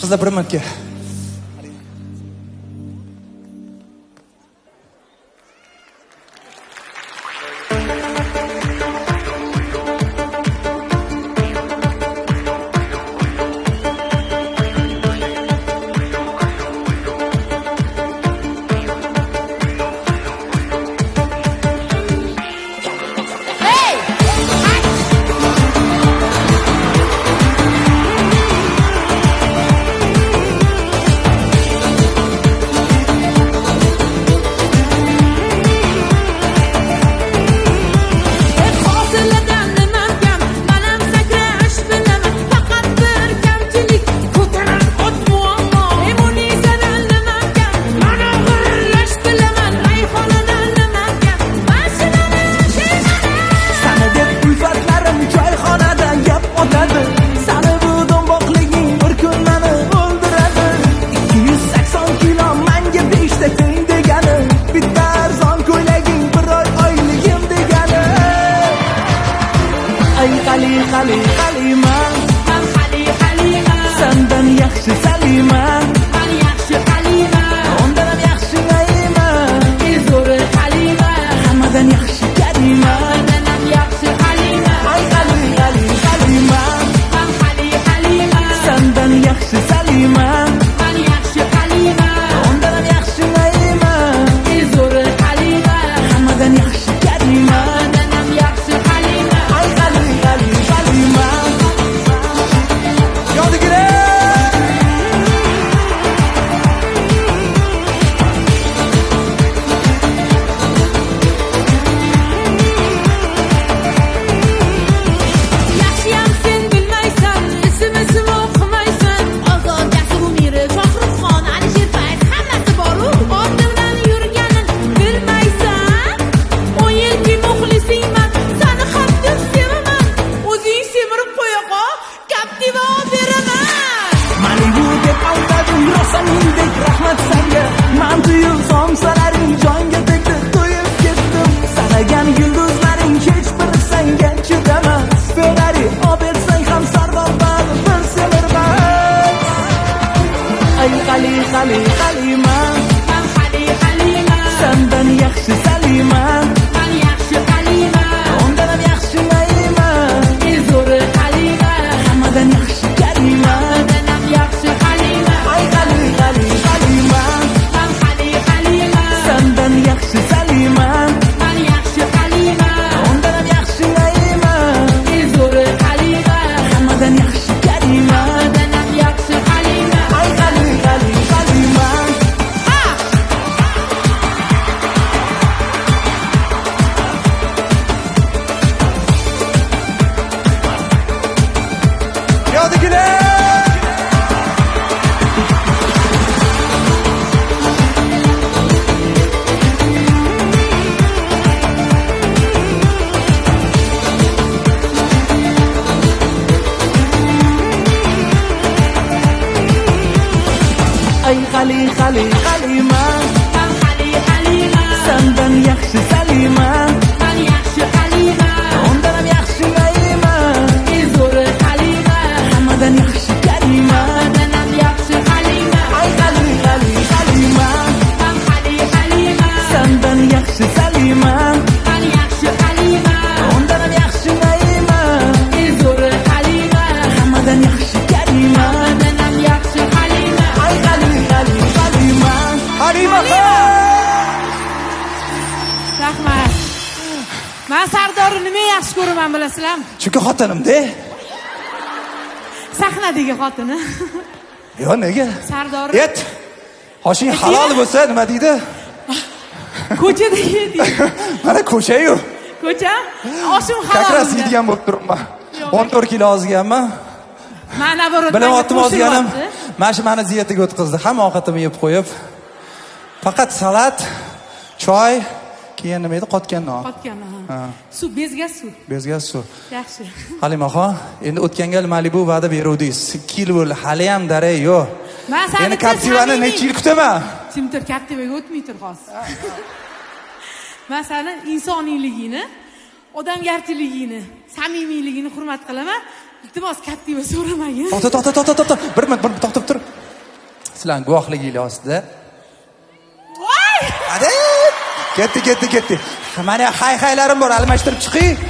Qizlar bir minutga. Chunki xotinim-da. Sahnadagi xotini. Yo, nega? Sardor. Et. Hoshing halol bo'lsa, nima deydi? Ko'chada yedi. Mana ko'cha-yu. Ko'cha? Oshim halol. Kakras yeydigan bo'lib turibman. 14 kilo ozganman. Mana naborot. Bilamoqtim ozganim. Mana shu meni diyetiga o'tkazdi. Hamma ovqatimni yeb qo'yib. Faqat salat, choy, keyin nima edi? Qotgan non. Qotgan non. Suv, bezgaz suv. Bezgaz suv. Yaxshi. Halimaxon, endi o'tgan gal Malibu va'da beruvdingiz. 2 yil bo'ldi, hali ham daray yo'q. Men seni endi Captiva'ni necha yil kutaman? Kim tur Captivaga o'tmay tur hozir. Men seni insoniyligingni, odamgarchiligingni, samimiyligingni hurmat qilaman. Iltimos Captiva so'ramagin. To'xta. Bir minut to'xtab tur. sizlarning guvohliginglar ostida. Voy! Hadi! Ketdi. Mana hay-haylarim bor, almashtirib chiqing.